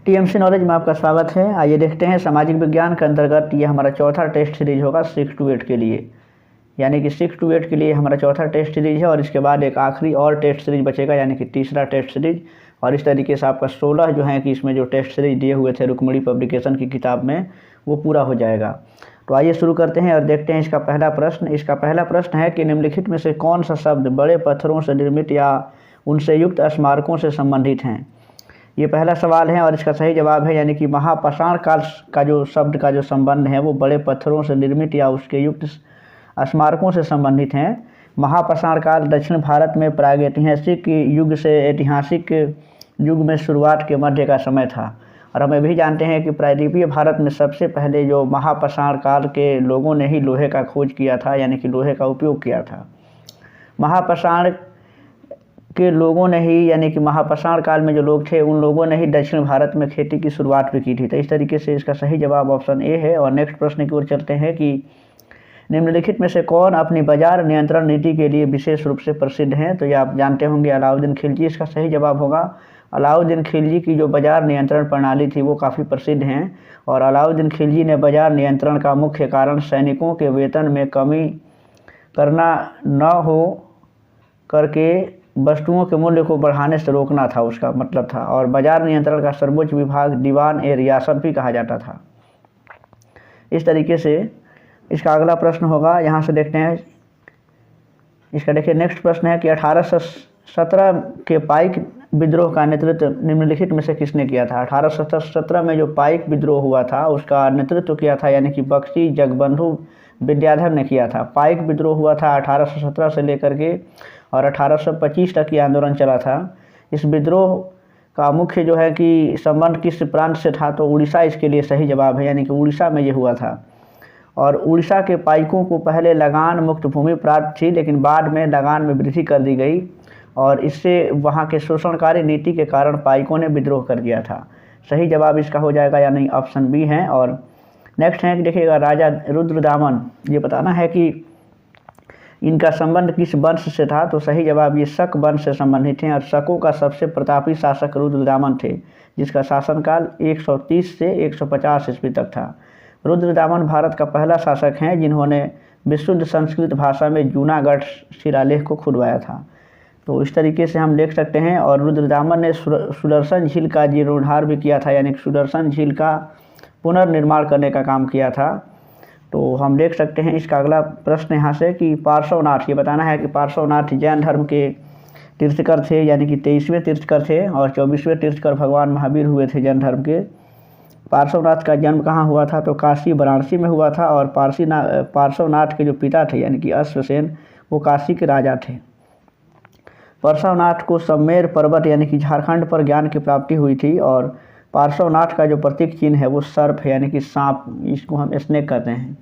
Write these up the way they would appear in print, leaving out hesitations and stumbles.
TMC knowledge में आपका स्वागत है। आइए देखते हैं सामाजिक विज्ञान के अंतर्गत ये हमारा चौथा टेस्ट सीरीज होगा 6 to 8 के लिए, यानी कि 6 to 8 के लिए हमारा चौथा टेस्ट सीरीज है और इसके बाद एक आखिरी और टेस्ट सीरीज बचेगा, यानी कि तीसरा टेस्ट सीरीज। और इस तरीके से आपका 16 जो है कि इसमें जो टेस्ट सीरीज दिए हुए थे रुक्मिणी पब्लिकेशन की किताब में वो पूरा हो जाएगा। तो आइए शुरू करते हैं और देखते हैं इसका पहला प्रश्न। इसका पहला प्रश्न है कि निम्नलिखित में से कौन सा शब्द बड़े पत्थरों से निर्मित या उनसे युक्त स्मारकों से संबंधित हैं। ये पहला सवाल है और इसका सही जवाब है, यानी कि महापाषाण काल का जो शब्द का जो संबंध है वो बड़े पत्थरों से निर्मित या उसके युक्त स्मारकों से संबंधित हैं। महापाषाण काल दक्षिण भारत में प्रागैतिहासिक युग से ऐतिहासिक युग में शुरुआत के मध्य का समय था। और हम ये भी जानते हैं कि प्रायद्वीपीय भारत में सबसे पहले जो महापाषाण काल के लोगों ने ही लोहे का खोज किया था, यानी कि लोहे का उपयोग किया था। महापाषाण के लोगों ने ही, यानी कि महापाषाण काल में जो लोग थे उन लोगों ने ही दक्षिण भारत में खेती की शुरुआत भी की थी। तो इस तरीके से इसका सही जवाब ऑप्शन ए है। और नेक्स्ट प्रश्न की ओर चलते हैं कि निम्नलिखित में से कौन अपनी बाजार नियंत्रण नीति के लिए विशेष रूप से प्रसिद्ध हैं। तो ये आप जानते होंगे अलाउद्दीन खिलजी इसका सही जवाब होगा। अलाउद्दीन खिलजी की जो बाजार नियंत्रण प्रणाली थी वो काफ़ी प्रसिद्ध हैं और अलाउद्दीन खिलजी ने बाजार नियंत्रण का मुख्य कारण सैनिकों के वेतन में कमी करना न हो करके वस्तुओं के मूल्य को बढ़ाने से रोकना था, उसका मतलब था। और बाजार नियंत्रण का सर्वोच्च विभाग दीवान ए रियासत भी कहा जाता था। इस तरीके से इसका अगला प्रश्न होगा, यहाँ से देखते हैं इसका। देखिए नेक्स्ट प्रश्न है कि 1817 के पाइक विद्रोह का नेतृत्व निम्नलिखित में से किसने किया था। 1817 में जो पाइक विद्रोह हुआ था उसका नेतृत्व किया था, यानी कि बख्शी जगबंधु विद्याधर ने किया था। पाइक विद्रोह हुआ था 1817 से लेकर के और 1825 तक ये आंदोलन चला था। इस विद्रोह का मुख्य जो है कि संबंध किस प्रांत से था, तो उड़ीसा इसके लिए सही जवाब है, यानी कि उड़ीसा में ये हुआ था। और उड़ीसा के पाइकों को पहले लगान मुक्त भूमि प्राप्त थी, लेकिन बाद में लगान में वृद्धि कर दी गई और इससे वहाँ के शोषणकारी नीति के कारण पाइकों ने विद्रोह कर दिया था। सही जवाब इसका हो जाएगा, यानी ऑप्शन बी है। और नेक्स्ट है कि देखिएगा राजा रुद्रदामन, ये बताना है कि इनका संबंध किस वंश से था। तो सही जवाब ये शक वंश से संबंधित हैं और शकों का सबसे प्रतापी शासक रुद्रदामन थे, जिसका शासनकाल 130 से 150 ईस्वी तक था। रुद्रदामन भारत का पहला शासक हैं जिन्होंने विशुद्ध संस्कृत भाषा में जूनागढ़ शिलालेख को खुदवाया था। तो इस तरीके से हम देख सकते हैं। और रुद्रदामन ने सुदर्शन झील का जीर्णोद्धार भी किया था, यानी कि सुदर्शन झील का पुनर्निर्माण करने का काम किया था। तो हम देख सकते हैं इसका अगला प्रश्न यहाँ से कि पार्श्वनाथ, ये बताना है कि पार्श्वनाथ जैन धर्म के तीर्थकर थे, यानी कि 23वें तीर्थकर थे और 24वें तीर्थकर भगवान महावीर हुए थे जैन धर्म के। पार्श्वनाथ का जन्म कहाँ हुआ था, तो काशी वाराणसी में हुआ था। और पार्श्वनाथ के जो पिता थे, यानी कि अश्वसेन, वो काशी के राजा थे। पार्श्वनाथ को सम्मेर पर्वत, यानी कि झारखंड पर ज्ञान की प्राप्ति हुई थी। और पार्श्वनाथ का जो प्रतीक चिन्ह है वो सर्प है, यानी कि सांप, इसको हम स्नेक कहते हैं।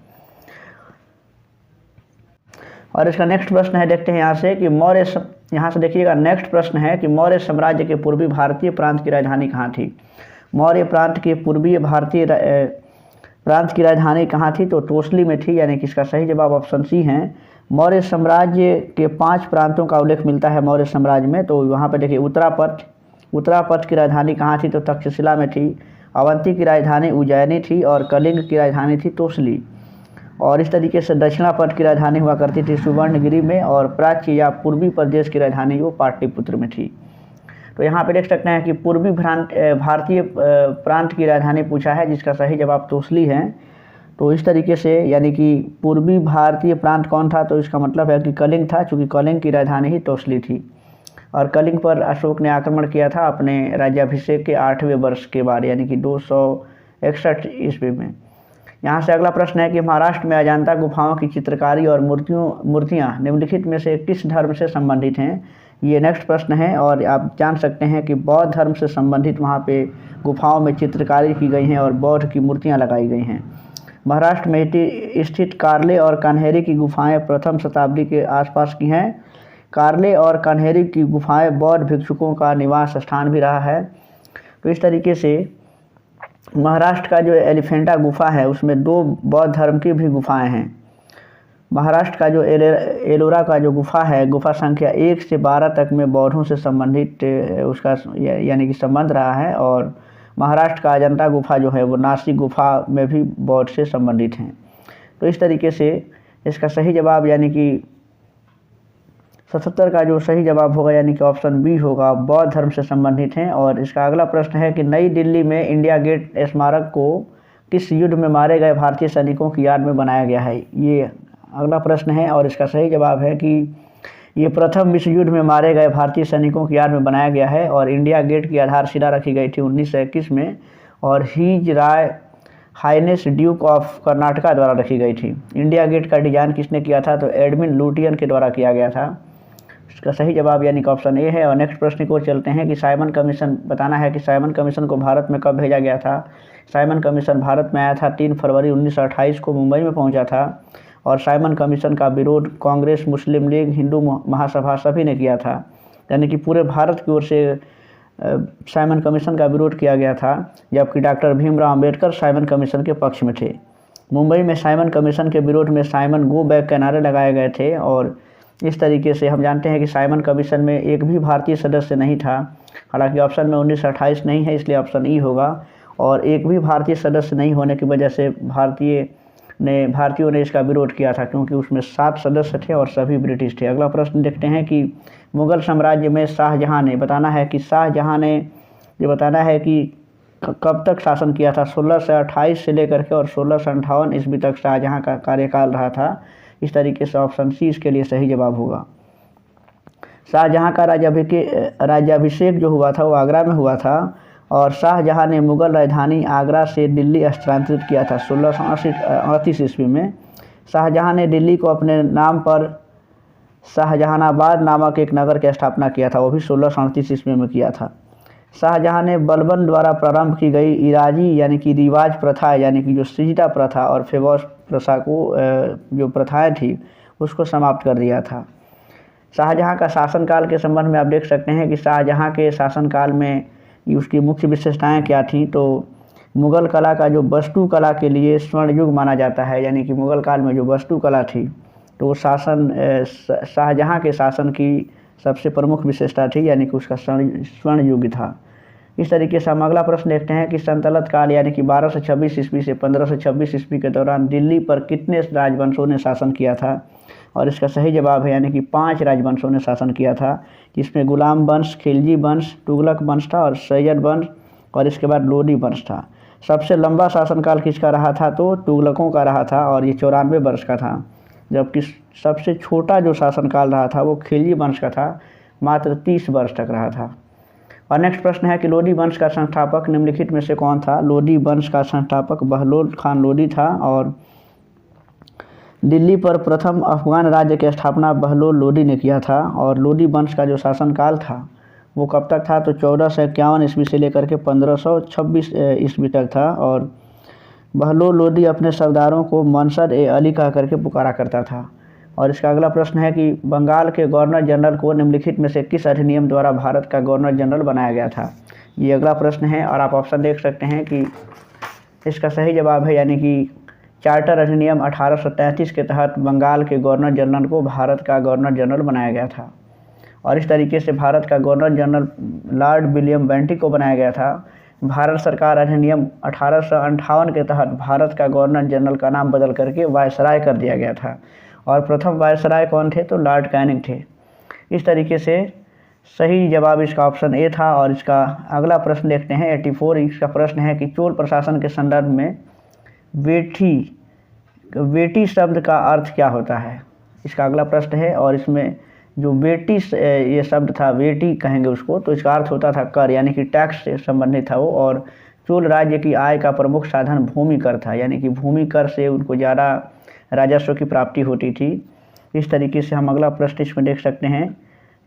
और इसका नेक्स्ट प्रश्न है, देखते हैं यहाँ से कि यहाँ से देखिएगा नेक्स्ट प्रश्न है कि मौर्य साम्राज्य के पूर्वी भारतीय प्रांत की राजधानी कहाँ थी। मौर्य प्रांत के पूर्वीय भारतीय प्रांत की राजधानी कहाँ थी, तो तोसली में थी, यानी कि इसका सही जवाब ऑप्शन सी है। मौर्य साम्राज्य के 5 प्रांतों का उल्लेख मिलता है मौर्य साम्राज्य में। तो वहाँ पर देखिए उत्तरापथ की राजधानी कहाँ थी, तो तक्षशिला में थी। अवंती की राजधानी उज्जैनी थी और कलिंग की राजधानी थी तोसली। और इस तरीके से दक्षिणापथ की राजधानी हुआ करती थी सुवर्णगिरी में और प्राच्य या पूर्वी प्रदेश की राजधानी वो पाटलिपुत्र में थी। तो यहाँ पे देख सकते हैं कि पूर्वी भारतीय प्रांत की राजधानी पूछा है, जिसका सही जवाब तोसली है। तो इस तरीके से, यानी कि पूर्वी भारतीय प्रांत कौन था, तो इसका मतलब है कि कलिंग था, चूँकि कलिंग की राजधानी ही तोसली थी। और कलिंग पर अशोक ने आक्रमण किया था अपने राज्याभिषेक के 8वें वर्ष के बाद, यानी कि 261 ईस्वी में। यहाँ से अगला प्रश्न है कि महाराष्ट्र में अजंता गुफाओं की चित्रकारी और मूर्तियाँ निम्नलिखित में से किस धर्म से संबंधित हैं। ये नेक्स्ट प्रश्न है और आप जान सकते हैं कि बौद्ध धर्म से संबंधित वहाँ पे गुफाओं में चित्रकारी की गई हैं और बौद्ध की मूर्तियाँ लगाई गई हैं। महाराष्ट्र में स्थित कार्ले और कन्हेरी की गुफाएँ प्रथम शताब्दी के आसपास की हैं। कार्ले और कन्हेरी की गुफाएं बौद्ध भिक्षुकों का निवास स्थान भी रहा है। तो इस तरीके से महाराष्ट्र का जो एलिफेंटा गुफा है उसमें 2 बौद्ध धर्म की भी गुफाएं हैं। महाराष्ट्र का जो एलोरा का जो गुफा है, गुफा संख्या 1 से 12 तक में बौद्धों से संबंधित उसका यानी कि संबंध रहा है। और महाराष्ट्र का अजंता गुफा जो है वो नासिक गुफा में भी बौद्ध से संबंधित हैं। तो इस तरीके से इसका सही जवाब यानी कि 77 का जो सही जवाब होगा यानी कि ऑप्शन बी होगा, बौद्ध धर्म से संबंधित हैं। और इसका अगला प्रश्न है कि नई दिल्ली में इंडिया गेट स्मारक को किस युद्ध में मारे गए भारतीय सैनिकों की याद में बनाया गया है। ये अगला प्रश्न है और इसका सही जवाब है कि ये प्रथम विश्व युद्ध में मारे गए भारतीय सैनिकों की याद में बनाया गया है और इंडिया गेट की आधारशिला रखी गई थी 1921 में और his royal highness duke of Karnataka द्वारा रखी गई थी। इंडिया गेट का डिज़ाइन किसने किया था, तो एडमिन लुटियन के द्वारा किया गया था। इसका सही जवाब यानी कि ऑप्शन ए है। और नेक्स्ट प्रश्न को चलते हैं कि साइमन कमीशन बताना है कि साइमन कमीशन को भारत में कब भेजा गया था। साइमन कमीशन भारत में आया था 3 फरवरी 1928 को मुंबई में पहुंचा था और साइमन कमीशन का विरोध कांग्रेस, मुस्लिम लीग, हिंदू महासभा सभी ने किया था, यानी कि पूरे भारत की ओर से साइमन कमीशन का विरोध किया गया था, जबकि doctor Bhimrao Ambedkar Simon commission के पक्ष में थे। मुंबई में साइमन कमीशन के विरोध में साइमन गो बैक के नारे लगाए गए थे और इस तरीके से हम जानते हैं कि साइमन कमीशन में एक भी भारतीय सदस्य नहीं था। हालांकि ऑप्शन में 1928 नहीं है, इसलिए ऑप्शन ई होगा। और एक भी भारतीय सदस्य नहीं होने की वजह से भारतीयों ने इसका विरोध किया था, क्योंकि उसमें 7 सदस्य थे और सभी ब्रिटिश थे। अगला प्रश्न देखते हैं कि मुग़ल साम्राज्य में शाहजहाँ ने बताना है कि ये बताना है कि कब तक शासन किया था। 1628 से लेकर के और 1658 ईस्वी तक शाहजहाँ का कार्यकाल रहा था। इस तरीके से ऑप्शन सी इसके लिए सही जवाब होगा। शाहजहाँ का राज्याभिषेक जो हुआ था वो आगरा में हुआ था और शाहजहाँ ने मुग़ल राजधानी आगरा से दिल्ली स्थानांतरित किया था 1638 ईस्वी में। शाहजहाँ ने दिल्ली को अपने नाम पर शाहजहानाबाद नामक एक नगर की स्थापना किया था, वो भी 1638 ईस्वी में किया था। शाहजहाँ ने बलबन द्वारा प्रारंभ की गई इराजी यानी कि रिवाज प्रथा यानी कि जो सिजदा प्रथा और फेवॉस प्रथा को जो प्रथाएं थी उसको समाप्त कर दिया था। शाहजहाँ का शासनकाल के संबंध में आप देख सकते हैं कि शाहजहाँ के शासनकाल में उसकी मुख्य विशेषताएं क्या थी। तो मुग़ल कला का जो वस्तु कला के लिए स्वर्ण युग माना जाता है, यानी कि मुग़ल काल में जो वस्तु कला थी तो वो शाहजहाँ के शासन की सबसे प्रमुख विशेषता थी, यानी कि उसका स्वर्ण युग था। इस तरीके से हम अगला प्रश्न देखते हैं कि सल्तनत काल यानी कि 1226 ईस्वी से 1526 ईस्वी के दौरान दिल्ली पर कितने राजवंशों ने शासन किया था। और इसका सही जवाब है यानी कि 5 राजवंशों ने शासन किया था, जिसमें गुलाम वंश, खिलजी वंश, तुगलक वंश था और सैयद वंश और इसके बाद लोदी वंश था। सबसे लंबा शासनकाल किसका रहा था, तो तुगलकों का रहा था और ये 94 वर्ष का था, जबकि सबसे छोटा जो शासनकाल रहा था वो खिलजी वंश का था, मात्र 30 वर्ष तक रहा था। और नेक्स्ट प्रश्न है कि लोदी वंश का संस्थापक निम्नलिखित में से कौन था। लोदी वंश का संस्थापक बहलोल खान लोदी था और दिल्ली पर प्रथम अफगान राज्य की स्थापना बहलोल लोदी ने किया था। और लोदी वंश का जो शासनकाल था वो कब तक था, तो 1451 ईस्वी से लेकर के 1526 ईस्वी तक था। और बहलोल लोदी अपने सरदारों को मनसद ए अली कह करके पुकारा करता था। और इसका अगला प्रश्न है कि बंगाल के गवर्नर जनरल को निम्नलिखित में से किस अधिनियम द्वारा भारत का गवर्नर जनरल बनाया गया था। ये अगला प्रश्न है और आप ऑप्शन देख सकते हैं कि इसका सही जवाब है यानी कि चार्टर अधिनियम 1833 के तहत बंगाल के गवर्नर जनरल को भारत का गवर्नर जनरल बनाया गया था। और इस तरीके से भारत का governor general Lord William Bentinck को बनाया गया था। भारत सरकार अधिनियम 1858 के तहत भारत का गवर्नर जनरल का नाम बदल करके वायसराय कर दिया गया था और प्रथम वायसराय कौन थे, तो लॉर्ड कैनिंग थे। इस तरीके से सही जवाब इसका ऑप्शन ए था। और इसका अगला प्रश्न देखते हैं 84। इसका प्रश्न है कि चोल प्रशासन के संदर्भ में बेटी शब्द का अर्थ क्या होता है। इसका अगला प्रश्न है और इसमें जो बेटी ये शब्द था, बेटी कहेंगे उसको, तो इसका अर्थ होता था कर, यानी कि टैक्स से संबंधित था वो। और चोल राज्य की आय का प्रमुख साधन भूमि कर था, यानी कि भूमि कर से उनको ज़्यादा राजस्व की प्राप्ति होती थी। इस तरीके से हम अगला प्रश्न इसमें देख सकते हैं।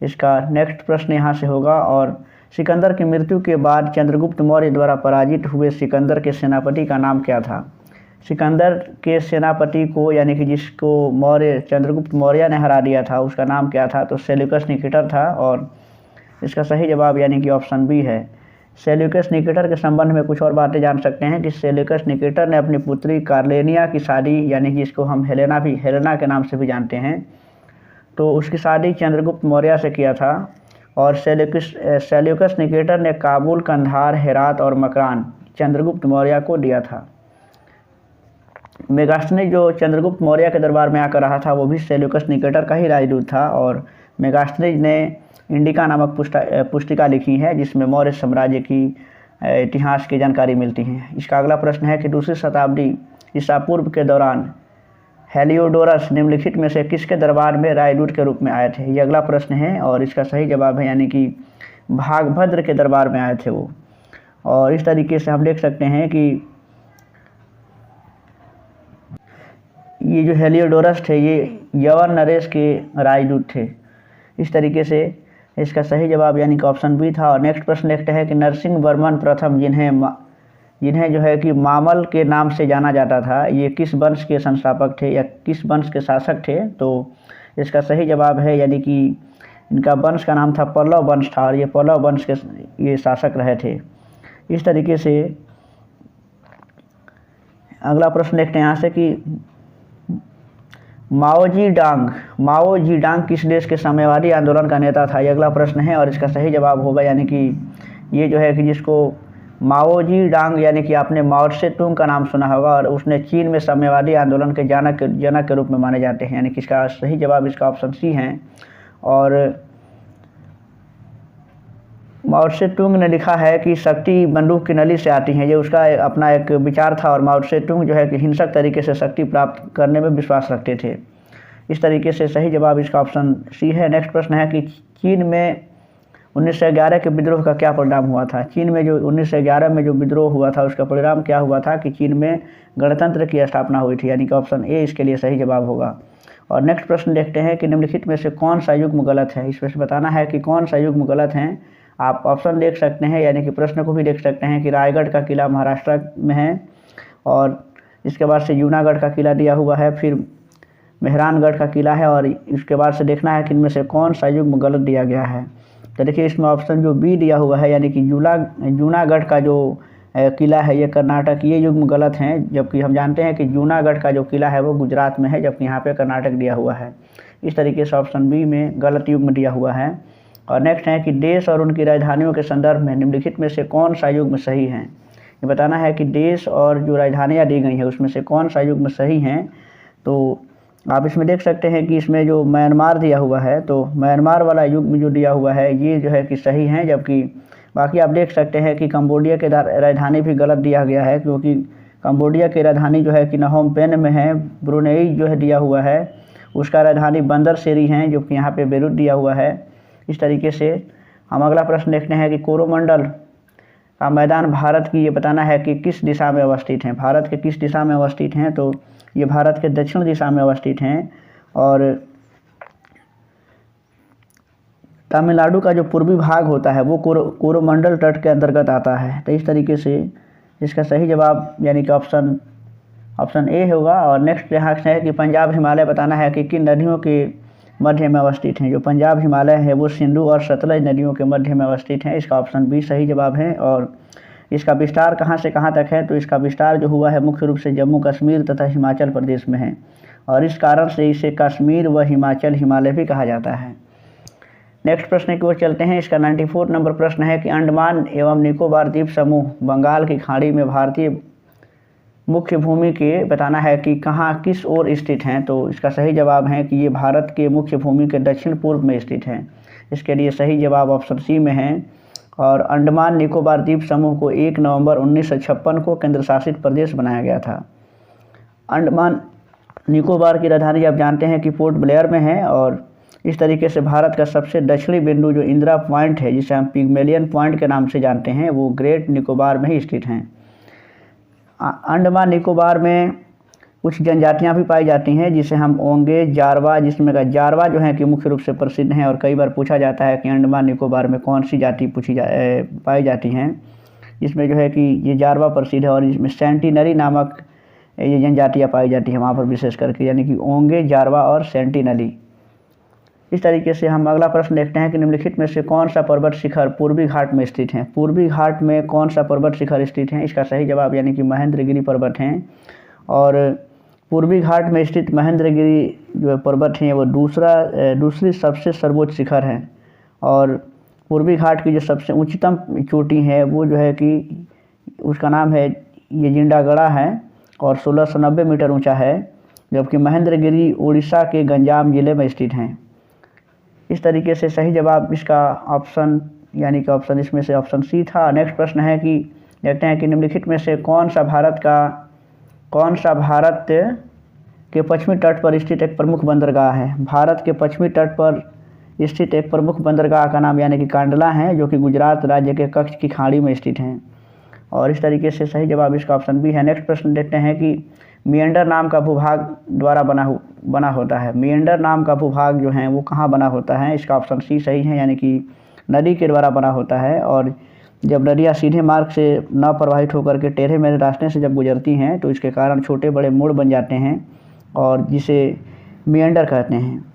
इसका नेक्स्ट प्रश्न यहाँ से होगा। और सिकंदर की मृत्यु के बाद चंद्रगुप्त मौर्य द्वारा पराजित हुए सिकंदर के सेनापति का नाम क्या था। सिकंदर के सेनापति को यानी कि जिसको चंद्रगुप्त मौर्य ने हरा दिया था उसका नाम क्या था, तो सेल्यूकस निकेटर था। और इसका सही जवाब यानी कि ऑप्शन बी है। सेल्यूकस निकेटर के संबंध में कुछ और बातें जान सकते हैं कि सेल्यूकस निकेटर ने अपनी पुत्री कार्लेनिया की शादी, यानी कि जिसको हम हेलेना के नाम से भी जानते हैं, तो उसकी शादी चंद्रगुप्त मौर्य से किया था। और सेल्यूकस निकेटर ने काबुल, कंधार, हेरात और मकरान चंद्रगुप्त मौर्य को दिया था। मेगास्थनीज जो चंद्रगुप्त मौर्य के दरबार में आकर रहा था वो भी सेल्यूकस निकेटर का ही राजदूत था, और मेगास्थनीज ने इंडिका नामक पुस्तिका लिखी है जिसमें मौर्य साम्राज्य की इतिहास की जानकारी मिलती है। इसका अगला प्रश्न है कि दूसरी शताब्दी ईसा पूर्व के दौरान हेलियोडोरस निम्नलिखित में से किसके दरबार में राजदूत के रूप में आए थे? ये अगला प्रश्न है और इसका सही जवाब है यानी कि भागभद्र के दरबार में आए थे वो। और इस तरीके से हम देख सकते हैं कि ये जो हेलियोडोरस थे ये यवन नरेश के राजदूत थे। इस तरीके से इसका सही जवाब यानी कि ऑप्शन बी था। और नेक्स्ट प्रश्न देखते हैं कि नरसिंह वर्मन प्रथम जिन्हें जो है कि मामल के नाम से जाना जाता था, ये किस वंश के संस्थापक थे या किस वंश के शासक थे? तो इसका सही जवाब है यानी कि इनका वंश का नाम था पल्लव वंश था, और ये पल्लव वंश के ये शासक रहे थे। इस तरीके से अगला प्रश्न देखते हैं यहाँ से कि माओ जी डांग किस देश के साम्यवादी आंदोलन का नेता था? ये अगला प्रश्न है और इसका सही जवाब होगा यानी कि ये जो है कि जिसको माओ जी डांग यानी कि आपने माओ से तुंग का नाम सुना होगा, और उसने चीन में साम्यवादी आंदोलन के जनक के रूप में माने जाते हैं, यानी कि इसका सही जवाब इसका ऑप्शन सी है। और माओ से तुंग ने लिखा है कि शक्ति बंदूक की नली से आती है, ये उसका अपना एक विचार था, और माओ से तुंग जो है कि हिंसक तरीके से शक्ति प्राप्त करने में विश्वास रखते थे। इस तरीके से सही जवाब इसका ऑप्शन सी है। नेक्स्ट प्रश्न है कि चीन में 1911 के विद्रोह का क्या परिणाम हुआ था? चीन में जो 1911 में जो विद्रोह हुआ था उसका परिणाम क्या हुआ था कि चीन में गणतंत्र की स्थापना हुई थी, यानी कि ऑप्शन ए इसके लिए सही जवाब होगा। और नेक्स्ट प्रश्न देखते हैं कि निम्नलिखित में से कौन सा युग्म गलत है? इसमें से बताना है कि कौन सा युग्म गलत है। आप ऑप्शन देख सकते हैं यानी कि प्रश्न को भी देख सकते हैं कि रायगढ़ का किला महाराष्ट्र में है, और इसके बाद से जूनागढ़ का किला दिया हुआ है, फिर मेहरानगढ़ का किला है, और इसके बाद से देखना है कि इनमें से कौन सा युग्म गलत दिया गया है। तो देखिए इसमें ऑप्शन जो बी दिया हुआ है यानी कि जूनागढ़ का जो किला है ये कर्नाटक, ये युग्म गलत हैं, जबकि हम जानते हैं कि जूनागढ़ का जो किला है वो गुजरात में है, जबकि यहाँ पे कर्नाटक दिया हुआ है। इस तरीके से ऑप्शन बी में गलत युग्म दिया हुआ है। और नेक्स्ट है कि देश और उनकी राजधानियों के संदर्भ में निम्नलिखित में से कौन सा युग्म सही है? ये बताना है कि देश और जो राजधानियाँ दी गई हैं उसमें से कौन सा युग्म सही हैं। तो आप इसमें देख सकते हैं कि इसमें जो म्यांमार दिया हुआ है, तो म्यांमार वाला युग्म जो दिया हुआ है ये जो है कि सही है, जबकि बाकी आप देख सकते हैं कि कंबोडिया के राजधानी भी गलत दिया गया है, क्योंकि कंबोडिया की राजधानी जो है कि नहोम पेन में है। ब्रुनेई जो है दिया हुआ है उसका राजधानी बंदर सेरी है, जो कि यहाँ पे बेरूत दिया हुआ है। इस तरीके से हम अगला प्रश्न देखते हैं कि कोरोमंडल का मैदान भारत की ये बताना है कि किस दिशा में अवस्थित हैं? भारत के किस दिशा में अवस्थित हैं? तो ये भारत के दक्षिण दिशा में अवस्थित हैं, और तमिलनाडु का जो पूर्वी भाग होता है वो कोरोमंडल तट के अंतर्गत आता है। तो इस तरीके से इसका सही जवाब यानी कि ऑप्शन ए होगा। और नेक्स्ट यहाँ है कि पंजाब हिमालय बताना है कि किन नदियों के मध्य में अवस्थित हैं? जो पंजाब हिमालय है वो सिंधु और सतलज नदियों के मध्य में अवस्थित है, इसका ऑप्शन बी सही जवाब है। और इसका विस्तार कहाँ से कहाँ तक है? तो इसका विस्तार जो हुआ है मुख्य रूप से जम्मू कश्मीर तथा हिमाचल प्रदेश में है, और इस कारण से इसे कश्मीर व हिमाचल हिमालय भी कहा जाता है। नेक्स्ट प्रश्न की ओर चलते हैं। इसका 94 नंबर प्रश्न है कि अंडमान एवं निकोबार द्वीप समूह बंगाल की खाड़ी में भारतीय मुख्य भूमि के बताना है कि कहाँ किस ओर स्थित हैं? तो इसका सही जवाब है कि ये भारत के मुख्य भूमि के दक्षिण पूर्व में स्थित हैं। इसके लिए सही जवाब ऑप्शन सी में है। और अंडमान निकोबार द्वीप समूह को 1 नवंबर 1956 को केंद्र शासित प्रदेश बनाया गया था। अंडमान निकोबार की राजधानी आप जानते हैं कि पोर्ट ब्लेयर में है, और इस तरीके से भारत का सबसे दक्षिणी बिंदु जो इंदिरा पॉइंट है, जिसे हम पिग्मेलियन पॉइंट के नाम से जानते हैं, वो ग्रेट निकोबार में ही स्थित हैं। अंडमान निकोबार में कुछ जनजातियां भी पाई जाती हैं, जिसे हम ओंगे, जारवा, जिसमें का जारवा जो है कि मुख्य रूप से प्रसिद्ध हैं, और कई बार पूछा जाता है कि अंडमान निकोबार में कौन सी जाति पाई जाती हैं, जिसमें जो है कि ये जारवा प्रसिद्ध है, और इसमें सेंटिनरी नामक ये जनजातियाँ पाई जाती हैं वहाँ पर विशेष करके, यानी कि ओंगे, जारवा और सेंटिनली। इस तरीके से हम अगला प्रश्न देखते हैं कि निम्नलिखित में से कौन सा पर्वत शिखर पूर्वी घाट में स्थित है? पूर्वी घाट में कौन सा पर्वत शिखर स्थित है? इसका सही जवाब यानी कि महेंद्रगिरी पर्वत हैं। और पूर्वी घाट में स्थित महेंद्रगिरी जो पर्वत हैं वो दूसरी सबसे सर्वोच्च शिखर है, और पूर्वी घाट की जो सबसे उच्चतम चोटी है वो जो है कि उसका नाम है ये जिंडागड़ा है और 1690 मीटर ऊंचा है, जबकि महेंद्रगिरी उड़ीसा के गंजाम जिले में स्थित हैं। इस तरीके से सही जवाब इसका ऑप्शन यानी कि ऑप्शन इसमें से ऑप्शन सी था। नेक्स्ट प्रश्न है कि देखते हैं कि निम्नलिखित में से कौन सा भारत के पश्चिमी तट पर स्थित एक प्रमुख बंदरगाह है। भारत के पश्चिमी तट पर स्थित एक प्रमुख बंदरगाह का नाम यानी कि कांडला है, जो कि गुजरात राज्य के कच्छ की खाड़ी में स्थित हैं। और इस तरीके से सही जवाब इसका ऑप्शन बी है। नेक्स्ट प्रश्न देखते हैं कि मिएंडर नाम का भूभाग द्वारा बना होता है। मिएंडर नाम का भूभाग जो है वो कहाँ बना होता है, इसका ऑप्शन सी सही है, यानी कि नदी के द्वारा बना होता है। और जब नदियाँ सीधे मार्ग से न प्रवाहित होकर के टेढ़े मेढ़े रास्ते से जब गुजरती हैं तो इसके कारण छोटे बड़े मोड़ बन जाते हैं और जिसे मिएंडर कहते हैं।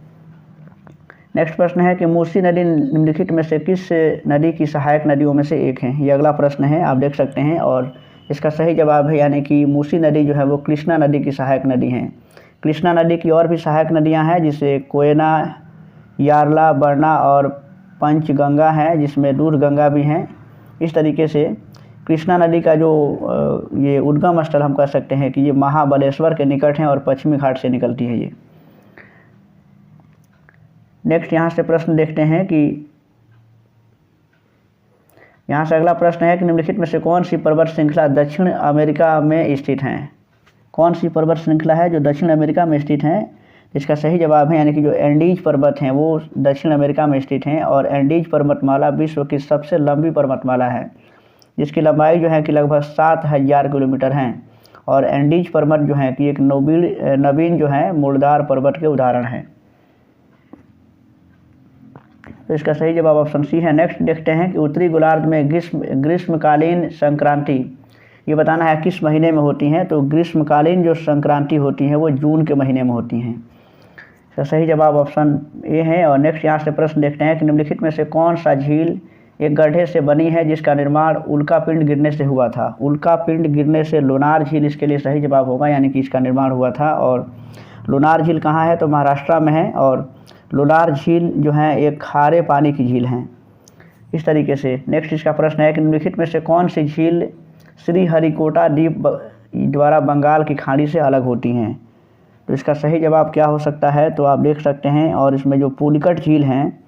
नेक्स्ट प्रश्न है कि मूसी नदी निम्नलिखित में से किस नदी की सहायक नदियों में से एक है। ये अगला प्रश्न है, आप देख सकते हैं, और इसका सही जवाब है यानी कि मूसी नदी जो है वो कृष्णा नदी की सहायक नदी है। कृष्णा नदी की और भी सहायक नदियां हैं, जिसे कोयना, यारला, बरना और पंचगंगा है, जिसमें दूधगंगा भी हैं। इस तरीके से कृष्णा नदी का जो ये उद्गम स्थल हम कह सकते हैं कि ये महाबलेश्वर के निकट है और पश्चिमी घाट से निकलती है ये। नेक्स्ट यहाँ से प्रश्न देखते हैं कि यहाँ से अगला प्रश्न है कि निम्नलिखित में से कौन सी पर्वत श्रृंखला दक्षिण अमेरिका में स्थित है। कौन सी पर्वत श्रृंखला है जो दक्षिण अमेरिका में स्थित है, इसका सही जवाब है यानी कि जो एंडीज पर्वत हैं वो दक्षिण अमेरिका में स्थित हैं। और एंडीज पर्वतमाला विश्व की सबसे लंबी पर्वतमाला है, जिसकी लंबाई जो है कि लगभग 7000 किलोमीटर है। और एंडीज पर्वत जो है कि एक नवीन जो है मूलधार पर्वत के उदाहरण है। तो इसका सही जवाब ऑप्शन सी है। नेक्स्ट देखते हैं कि उत्तरी गोलार्ध में ग्रीष्मकालीन संक्रांति ये बताना है किस महीने में होती हैं। तो ग्रीष्मकालीन जो संक्रांति होती है वो जून के महीने में होती हैं। इसका सही जवाब ऑप्शन ए है। और नेक्स्ट यहाँ से प्रश्न देखते हैं कि निम्नलिखित में से कौन सा झील एक गड्ढे से बनी है जिसका निर्माण उल्कापिंड गिरने से हुआ था। उल्कापिंड गिरने से लोनार झील इसके लिए सही जवाब होगा, यानी कि इसका निर्माण हुआ था। और लोनार झील कहाँ है, तो महाराष्ट्र में है। और लोनार झील जो है एक खारे पानी की झील है। इस तरीके से नेक्स्ट इसका प्रश्न है कि निम्नलिखित में से कौन सी झील श्रीहरिकोटा द्वीप द्वारा बंगाल की खाड़ी से अलग होती हैं। तो इसका सही जवाब क्या हो सकता है, तो आप देख सकते हैं। और इसमें जो पुलिकट झील हैं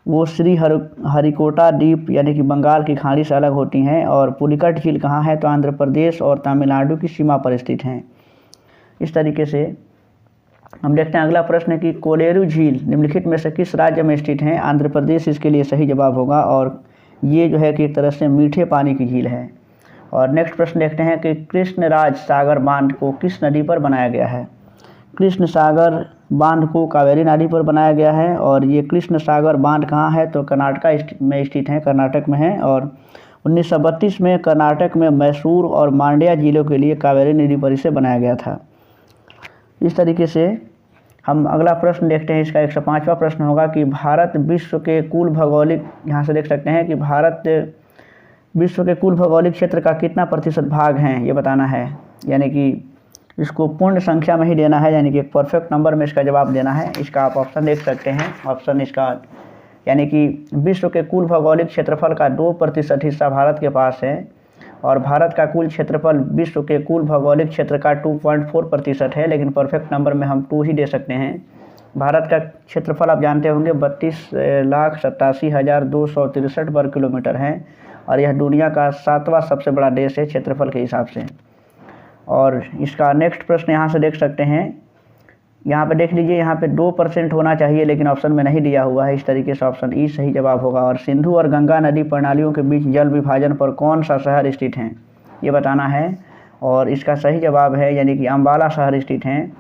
वो श्रीहरिकोटा द्वीप यानी कि बंगाल की खाड़ी से अलग होती हैं। और पुलिकट झील कहाँ है, तो आंध्र प्रदेश और तमिलनाडु की सीमा पर स्थित हैं। इस तरीके से हम देखते हैं अगला प्रश्न कि कोलेरू झील निम्नलिखित में से किस राज्य में स्थित है। आंध्र प्रदेश इसके लिए सही जवाब होगा। और ये जो है कि एक तरह से मीठे पानी की झील है। और नेक्स्ट प्रश्न देखते हैं कि कृष्णराज सागर बांध को किस नदी पर बनाया गया है। कृष्ण सागर बांध को कावेरी नदी पर बनाया गया है। और ये कृष्ण सागर बांध कहाँ है, तो कर्नाटक में स्थित है, कर्नाटक में है। और 1932 में कर्नाटक में मैसूर और मांड्या जिलों के लिए कावेरी नदी पर इसे बनाया गया था। इस तरीके से हम अगला प्रश्न देखते हैं। इसका 105वां प्रश्न होगा कि भारत विश्व के कुल भौगोलिक, यहाँ से देख सकते हैं कि भारत विश्व के कुल भौगोलिक क्षेत्र का कितना प्रतिशत भाग है ये बताना है। यानी कि इसको पूर्ण संख्या में ही देना है, यानी कि एक परफेक्ट नंबर में इसका जवाब देना है। इसका आप ऑप्शन देख सकते हैं। ऑप्शन इसका यानी कि विश्व के कुल भौगोलिक क्षेत्रफल का 2% हिस्सा भारत के पास है। और भारत का कुल क्षेत्रफल विश्व के कुल भौगोलिक क्षेत्र का 2.4% है, लेकिन परफेक्ट नंबर में हम 2 ही दे सकते हैं। भारत का क्षेत्रफल आप जानते होंगे 32,87,263 वर्ग किलोमीटर है। और यह दुनिया का 7वां सबसे बड़ा देश है क्षेत्रफल के हिसाब से। और इसका नेक्स्ट प्रश्न यहाँ से देख सकते हैं। यहाँ पे देख लीजिए, यहाँ पे 2% होना चाहिए, लेकिन ऑप्शन में नहीं दिया हुआ है। इस तरीके से ऑप्शन ई सही जवाब होगा। और सिंधु और गंगा नदी प्रणालियों के बीच जल विभाजन पर कौन सा शहर स्थित है ये बताना है। और इसका सही जवाब है यानी कि अम्बाला शहर स्थित हैं।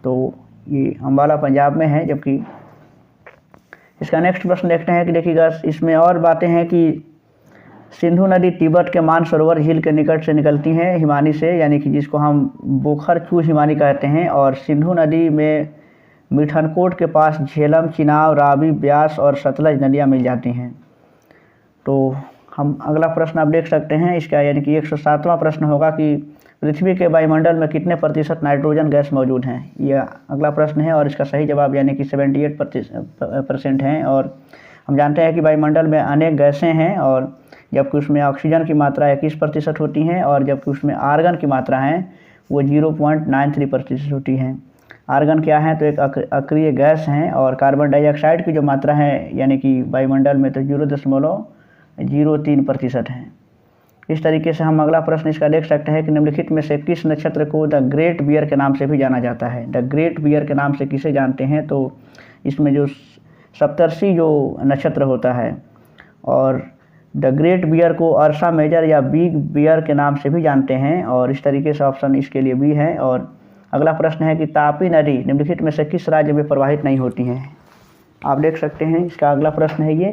तो ये अम्बाला पंजाब में है। जबकि इसका नेक्स्ट प्रश्न देखते हैं कि देखिएगा, इसमें और बातें हैं कि सिंधु नदी तिब्बत के मानसरोवर झील के निकट से निकलती हैं हिमानी से, यानी कि जिसको हम बोखरचू हिमानी कहते हैं। और सिंधु नदी में मिठनकोट के पास झेलम, चिनाब, रावी, ब्यास और सतलज नदियाँ मिल जाती हैं। तो हम अगला प्रश्न आप देख सकते हैं इसका, यानी कि 107वां प्रश्न होगा कि पृथ्वी के वायुमंडल में कितने प्रतिशत नाइट्रोजन गैस मौजूद हैं। यह अगला प्रश्न है। और इसका सही जवाब यानी कि 78% है। और हम जानते हैं कि वायुमंडल में अनेक गैसें हैं और जबकि उसमें ऑक्सीजन की मात्रा 21% होती है और जबकि उसमें आर्गन की मात्रा है वो 0.93% होती है। आर्गन क्या है, तो एक अक्रिय गैस है और कार्बन डाइऑक्साइड की जो मात्रा है यानी कि वायुमंडल में तो 0.03% है। इस तरीके से हम अगला प्रश्न इसका देख सकते हैं कि निम्नलिखित में से किस नक्षत्र को द ग्रेट बियर के नाम से भी जाना जाता है। द ग्रेट बियर के नाम से किसे जानते हैं, तो इसमें जो सप्तर्षि जो नक्षत्र होता है और द ग्रेट बियर को अर्सा मेजर या बिग बियर के नाम से भी जानते हैं और इस तरीके से ऑप्शन इसके लिए भी है। और अगला प्रश्न है कि तापी नदी निम्नलिखित में से किस राज्य में प्रवाहित नहीं होती है। आप देख सकते हैं इसका अगला प्रश्न है ये,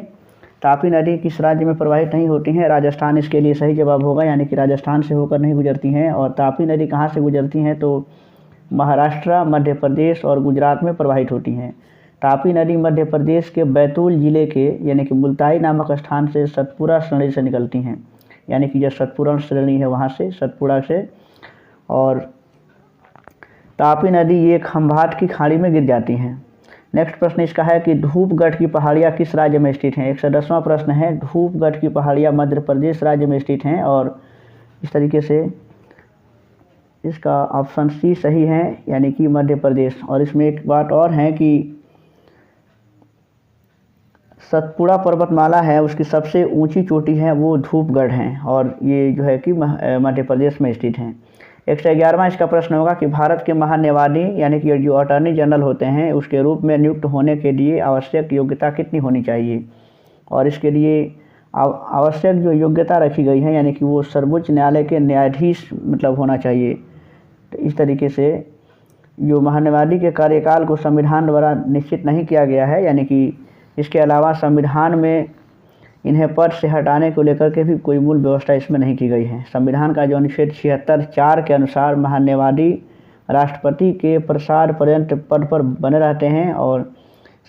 तापी नदी किस राज्य में प्रवाहित नहीं होती है। राजस्थान इसके लिए सही जवाब होगा, यानी कि राजस्थान से होकर नहीं गुजरती हैं। और तापी नदी कहाँ से गुजरती हैं, तो महाराष्ट्र, मध्य प्रदेश और गुजरात में प्रवाहित होती हैं। तापी नदी मध्य प्रदेश के बैतूल जिले के यानी कि मुल्ताई नामक स्थान से सतपुड़ा श्रेणी से निकलती हैं, यानी कि जो सतपुड़ा श्रेणी है वहाँ से, सतपुड़ा से। और तापी नदी ये खंभात की खाड़ी में गिर जाती हैं। नेक्स्ट प्रश्न इसका है कि धूपगढ़ की पहाड़ियाँ किस राज्य में स्थित हैं। 110वां प्रश्न है, धूपगढ़ की पहाड़ियाँ मध्य प्रदेश राज्य में स्थित हैं और इस तरीके से इसका ऑप्शन सी सही है, यानी कि मध्य प्रदेश। और इसमें एक बात और है कि सतपुड़ा पर्वतमाला है उसकी सबसे ऊंची चोटी है वो धूपगढ़ है और ये जो है कि मध्य प्रदेश में स्थित हैं। 111वां इसका प्रश्न होगा कि भारत के महान्यायवादी यानी कि जो अटॉर्नी जनरल होते हैं उसके रूप में नियुक्त होने के लिए आवश्यक योग्यता कितनी होनी चाहिए। और इसके लिए आवश्यक जो योग्यता रखी गई है यानी कि वो सर्वोच्च न्यायालय के न्यायाधीश मतलब होना चाहिए। तो इस तरीके से जो महान्यायवादी के कार्यकाल को संविधान द्वारा निश्चित नहीं किया गया है, यानी कि इसके अलावा संविधान में इन्हें पद से हटाने को लेकर के भी कोई मूल व्यवस्था इसमें नहीं की गई है। संविधान का जो अनुच्छेद 76(4) के अनुसार महान्यायवादी राष्ट्रपति के प्रसाद पर्यंत पद पर बने रहते हैं और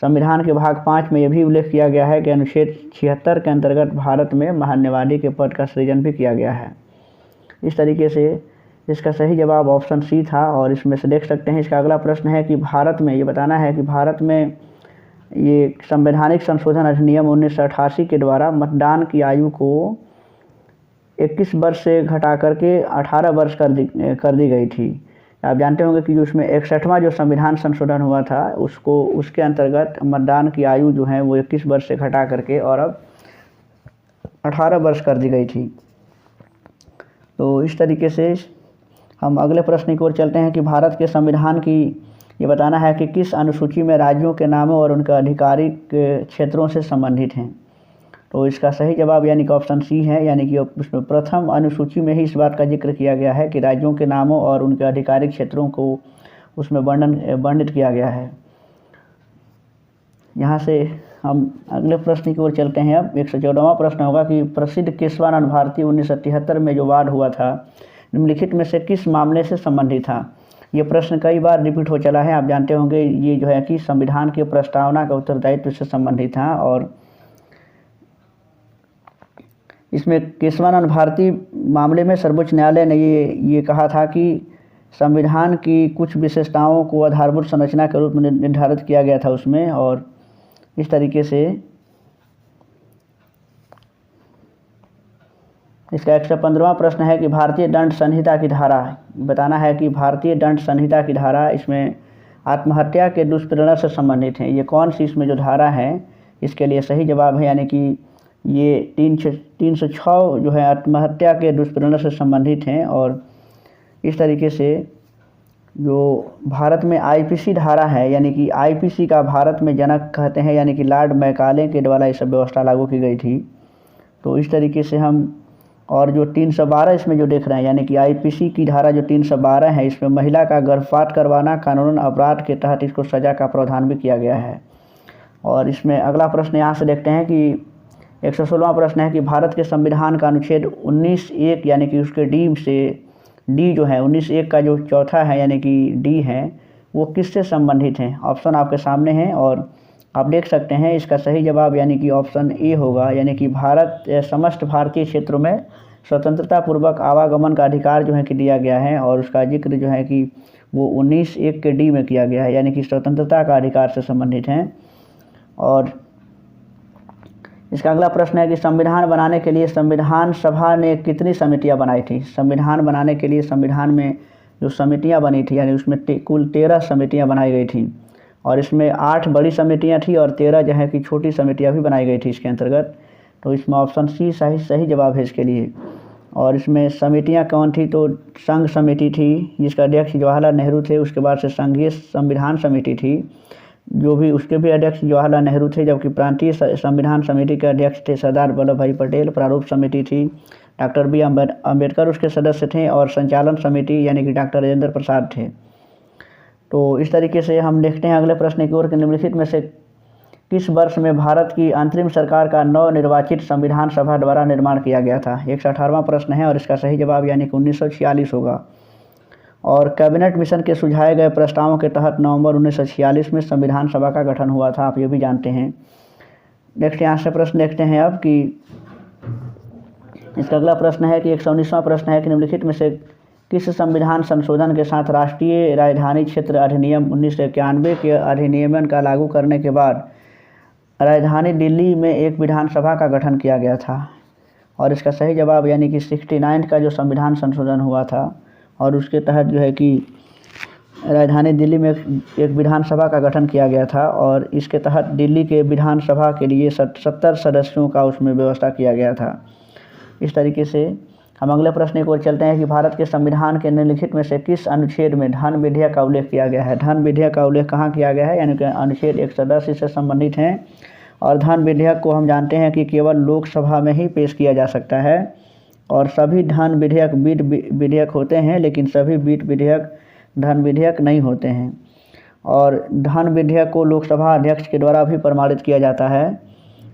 संविधान के भाग 5 में यह भी उल्लेख किया गया है कि अनुच्छेद 76 के अंतर्गत भारत में महान्यायवादी के पद का सृजन भी किया गया है। इस तरीके से इसका सही जवाब ऑप्शन सी था। और इसमें से देख सकते हैं इसका अगला प्रश्न है कि भारत में ये बताना है कि भारत में ये संवैधानिक संशोधन अधिनियम 1988 के द्वारा मतदान की आयु को 21 वर्ष से घटा करके 18 वर्ष कर दी गई थी। आप जानते होंगे कि जो उसमें 61वां जो संविधान संशोधन हुआ था उसके अंतर्गत मतदान की आयु जो है वो 21 वर्ष से घटा करके और अब 18 वर्ष कर दी गई थी। तो इस तरीके से हम अगले प्रश्न की ओर चलते हैं कि भारत के संविधान की ये बताना है कि किस अनुसूची में राज्यों के नामों और उनके आधिकारिक क्षेत्रों से संबंधित हैं। तो इसका सही जवाब यानी कि ऑप्शन सी है, यानी कि उसमें प्रथम अनुसूची में ही इस बात का जिक्र किया गया है कि राज्यों के नामों और उनके आधिकारिक क्षेत्रों को उसमें वर्णित किया गया है। यहाँ से हम अगले प्रश्न की ओर चलते हैं। अब 114वां प्रश्न होगा कि प्रसिद्ध केशवानंद भारती 1977 में जो वाद हुआ था निम्नलिखित में से किस मामले से संबंधित था। ये प्रश्न कई बार रिपीट हो चला है, आप जानते होंगे। ये जो है कि संविधान की प्रस्तावना का उत्तरदायित्व से संबंधित था और इसमें केशवानंद भारती मामले में सर्वोच्च न्यायालय ने ये कहा था कि संविधान की कुछ विशेषताओं को आधारभूत संरचना के रूप में निर्धारित किया गया था उसमें। और इस तरीके से इसका 115वां प्रश्न है कि भारतीय दंड संहिता की धारा बताना है कि भारतीय दंड संहिता की धारा इसमें आत्महत्या के दुष्प्रेरणा से संबंधित है। ये कौन सी इसमें जो धारा है इसके लिए सही जवाब है, यानी कि ये 306 जो है आत्महत्या के दुष्प्रेरणा से संबंधित हैं। और इस तरीके से जो भारत में आईपीसी धारा है, यानी कि आईपीसी का भारत में जनक कहते हैं, यानी कि लॉर्ड मैकाले के द्वारा ये सब व्यवस्था लागू की गई थी। तो इस तरीके से हम और जो 312 इसमें जो देख रहे हैं, यानी कि आईपीसी की धारा जो 312 है इसमें महिला का गर्भपात करवाना कानूनन अपराध के तहत इसको सज़ा का प्रावधान भी किया गया है। और इसमें अगला प्रश्न यहाँ से देखते हैं कि 116वां प्रश्न है कि भारत के संविधान का अनुच्छेद 19(1) यानी कि उसके डी जो है 19(1) का जो चौथा है यानी कि डी है वो किससे संबंधित है। ऑप्शन आपके सामने हैं और आप देख सकते हैं इसका सही जवाब यानी कि ऑप्शन ए होगा, यानी कि भारत समस्त भारतीय क्षेत्रों में स्वतंत्रता पूर्वक आवागमन का अधिकार जो है कि दिया गया है। और उसका जिक्र जो है कि वो 19(1) के डी में किया गया है, यानी कि स्वतंत्रता का अधिकार से संबंधित हैं। और इसका अगला प्रश्न है कि संविधान बनाने के लिए संविधान सभा ने कितनी समितियां बनाई थी। संविधान बनाने के लिए संविधान में जो समितियां बनी थी यानी उसमें कुल 13 समितियां बनाई गई थी और इसमें 8 बड़ी समितियां थी और 13 जो है कि छोटी समितियां भी बनाई गई थी इसके अंतर्गत। तो इसमें ऑप्शन सी सही जवाब है इसके लिए। और इसमें समितियां कौन थी, तो संघ समिति थी जिसका अध्यक्ष जवाहरलाल नेहरू थे, उसके बाद से संघीय संविधान समिति थी जो भी उसके भी अध्यक्ष जवाहरलाल नेहरू थे, जबकि प्रांतीय संविधान समिति के अध्यक्ष थे सरदार वल्लभ भाई पटेल। प्रारूप समिति थी, डॉक्टर बी अम्बेडकर उसके सदस्य थे और संचालन समिति यानी कि डॉक्टर राजेंद्र प्रसाद थे। तो इस तरीके से हम देखते हैं अगले प्रश्न की ओर। निम्नलिखित में से किस वर्ष में भारत की अंतरिम सरकार का नवनिर्वाचित संविधान सभा द्वारा निर्माण किया गया था। 118वां प्रश्न है और इसका सही जवाब यानी कि 1946 होगा। और कैबिनेट मिशन के सुझाए गए प्रस्तावों के तहत नवंबर 1946 में संविधान सभा का गठन हुआ था, आप ये भी जानते हैं। नेक्स्ट यहाँ से प्रश्न देखते हैं अब कि इसका अगला प्रश्न है कि 119वां प्रश्न है कि निम्नलिखित में से किस संविधान संशोधन के साथ राष्ट्रीय राजधानी क्षेत्र अधिनियम 1991 के अधिनियमन का लागू करने के बाद राजधानी दिल्ली में एक विधानसभा का गठन किया गया था। और इसका सही जवाब यानी कि 69 का जो संविधान संशोधन हुआ था और उसके तहत जो है कि राजधानी दिल्ली में एक विधानसभा का गठन किया गया था और इसके तहत दिल्ली के विधानसभा के लिए 70 सदस्यों का उसमें व्यवस्था किया गया था। इस तरीके से हम अगले प्रश्न की ओर चलते हैं कि भारत के संविधान के निम्नलिखित में से किस अनुच्छेद में धन विधेयक का उल्लेख किया गया है। धन विधेयक का उल्लेख कहाँ किया गया है, यानी कि अनुच्छेद 110 इससे संबंधित हैं। और धन विधेयक को हम जानते हैं कि केवल लोकसभा में ही पेश किया जा सकता है और सभी धन विधेयक बीट विधेयक होते हैं, लेकिन सभी बीट विधेयक धन विधेयक नहीं होते हैं। और धन विधेयक को लोकसभा अध्यक्ष के द्वारा भी प्रमाणित किया जाता है।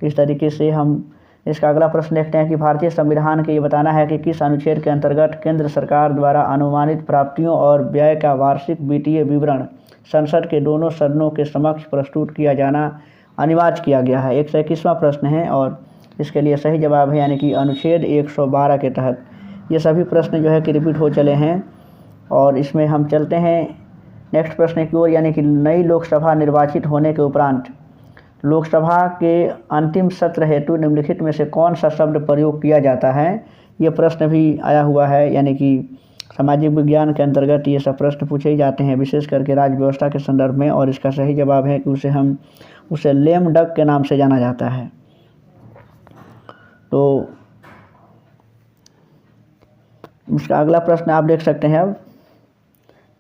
इस तरीके से हम इसका अगला प्रश्न देखते हैं कि भारतीय संविधान के ये बताना है कि किस अनुच्छेद के अंतर्गत केंद्र सरकार द्वारा अनुमानित प्राप्तियों और व्यय का वार्षिक वित्तीय विवरण संसद के दोनों सदनों के समक्ष प्रस्तुत किया जाना अनिवार्य किया गया है। 121वां प्रश्न है और इसके लिए सही जवाब है यानी कि अनुच्छेद 112 के तहत। ये सभी प्रश्न जो है कि रिपीट हो चले हैं और इसमें हम चलते हैं नेक्स्ट प्रश्न की ओर, यानी कि नई लोकसभा निर्वाचित होने के उपरांत लोकसभा के अंतिम सत्र हेतु निम्नलिखित में से कौन सा शब्द प्रयोग किया जाता है। ये प्रश्न भी आया हुआ है, यानी कि सामाजिक विज्ञान के अंतर्गत ये सब प्रश्न पूछे ही जाते हैं, विशेष करके राज्य व्यवस्था के संदर्भ में। और इसका सही जवाब है कि उसे लेम डक के नाम से जाना जाता है। तो इसका अगला प्रश्न आप देख सकते हैं अब।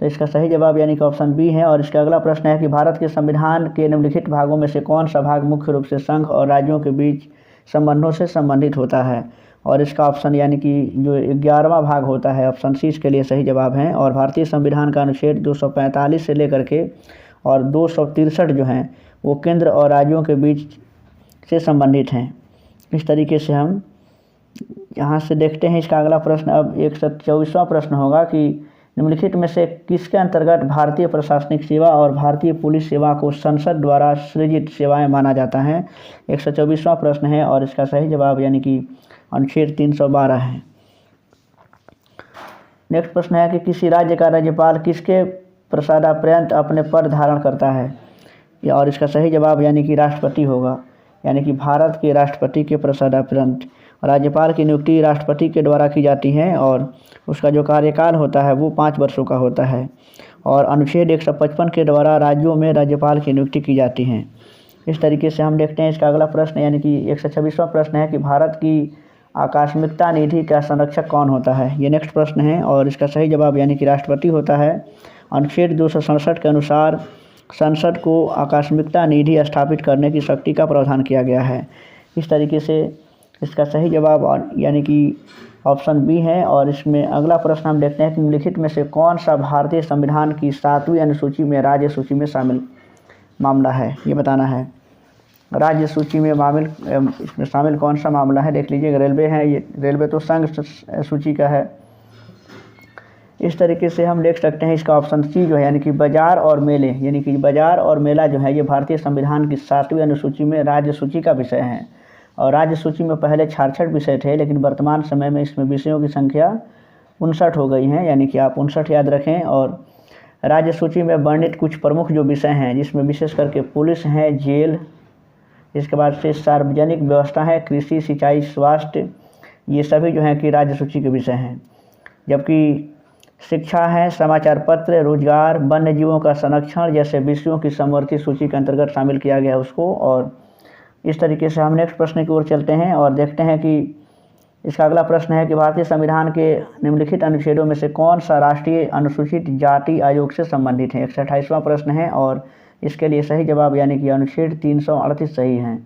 तो इसका सही जवाब यानी कि ऑप्शन बी है। और इसका अगला प्रश्न है कि भारत के संविधान के निम्नलिखित भागों में से कौन सा भाग मुख्य रूप से संघ और राज्यों के बीच संबंधों से संबंधित होता है। और इसका ऑप्शन यानी कि जो 11वां भाग होता है, ऑप्शन सी इसके लिए सही जवाब है। और भारतीय संविधान का अनुच्छेद 245 से लेकर के और 263 जो हैं वो केंद्र और राज्यों के बीच से संबंधित हैं। इस तरीके से हम यहाँ से देखते हैं इसका अगला प्रश्न। अब 124वां प्रश्न होगा कि निम्नलिखित में से किसके अंतर्गत भारतीय प्रशासनिक सेवा और भारतीय पुलिस सेवा को संसद द्वारा सृजित सेवाएं माना जाता है। 124वां प्रश्न है और इसका सही जवाब यानी कि अनुच्छेद 312 है। नेक्स्ट प्रश्न है कि किसी राज्य का राज्यपाल किसके प्रसादापर्यंत अपने पद धारण करता है। और इसका सही जवाब यानी कि राष्ट्रपति होगा, यानी कि भारत के राष्ट्रपति के प्रसादापर्यंत। राज्यपाल की नियुक्ति राष्ट्रपति के द्वारा की जाती है और उसका जो कार्यकाल होता है वो 5 वर्षों का होता है। और अनुच्छेद 155 के द्वारा राज्यों में राज्यपाल की नियुक्ति की जाती है। इस तरीके से हम देखते हैं इसका अगला प्रश्न, यानी कि 126वां प्रश्न है कि भारत की आकस्मिकता निधि का संरक्षक कौन होता है। ये नेक्स्ट प्रश्न है और इसका सही जवाब यानी कि राष्ट्रपति होता है। अनुच्छेद 267 के अनुसार संसद को आकस्मिकता निधि स्थापित करने की शक्ति का प्रावधान किया गया है। इस तरीके से इसका सही जवाब यानी कि ऑप्शन बी है। और इसमें अगला प्रश्न हम देखते हैं कि निम्नलिखित में से कौन सा भारतीय संविधान की 7वीं अनुसूची में राज्य सूची में शामिल मामला है, ये बताना है। राज्य सूची में इसमें शामिल कौन सा मामला है, देख लीजिए। रेलवे है, ये रेलवे तो संघ सूची का है। इस तरीके से हम देख सकते हैं इसका ऑप्शन सी जो है यानी कि बाजार और मेले, यानी कि बाजार और मेला जो है ये भारतीय संविधान की 7वीं अनुसूची में राज्य सूची का विषय है। और राज्य सूची में पहले 66 विषय थे, लेकिन वर्तमान समय में इसमें विषयों की संख्या 59 हो गई है, यानी कि आप 59 याद रखें। और राज्य सूची में वर्णित कुछ प्रमुख जो विषय हैं जिसमें विशेष करके पुलिस हैं, जेल, इसके बाद से सार्वजनिक व्यवस्था है, कृषि, सिंचाई, स्वास्थ्य, ये सभी जो हैं कि राज्य सूची के विषय हैं। जबकि शिक्षा है, समाचार पत्र, रोजगार, वन्य जीवों का संरक्षण जैसे विषयों की समवर्ती सूची के अंतर्गत शामिल किया गया उसको। और इस तरीके से हम नेक्स्ट प्रश्न की ओर चलते हैं और देखते हैं कि इसका अगला प्रश्न है कि भारतीय संविधान के निम्नलिखित अनुच्छेदों में से कौन सा राष्ट्रीय अनुसूचित जाति आयोग से संबंधित है। 128वां प्रश्न है और इसके लिए सही जवाब यानी कि अनुच्छेद 338 सही है।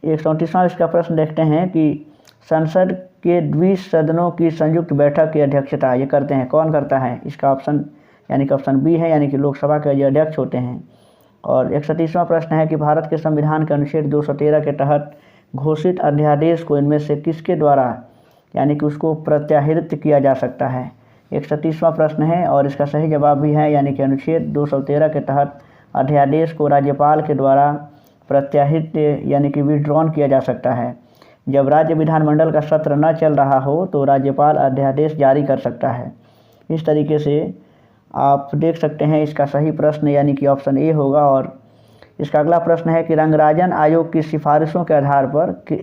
134वां इसका प्रश्न देखते हैं कि संसद के द्विसदनों की संयुक्त बैठक की अध्यक्षता ये करते हैं, कौन करता है। इसका ऑप्शन यानी कि ऑप्शन बी है, यानी कि लोकसभा के जो अध्यक्ष होते हैं। और 137वां प्रश्न है कि भारत के संविधान के अनुच्छेद 213 के तहत घोषित अध्यादेश को इनमें से किसके द्वारा यानी कि उसको प्रत्याहृत किया जा सकता है। 137वां प्रश्न है और इसका सही जवाब भी है, यानी कि अनुच्छेद 213 के तहत अध्यादेश को राज्यपाल के द्वारा प्रत्याहृत यानी कि विड्रॉन किया जा सकता है। जब राज्य विधानमंडल का सत्र न चल रहा हो तो राज्यपाल अध्यादेश जारी कर सकता है। इस तरीके से आप देख सकते हैं इसका सही प्रश्न यानी कि ऑप्शन ए होगा। और इसका अगला प्रश्न है कि रंगराजन आयोग की सिफारिशों के आधार पर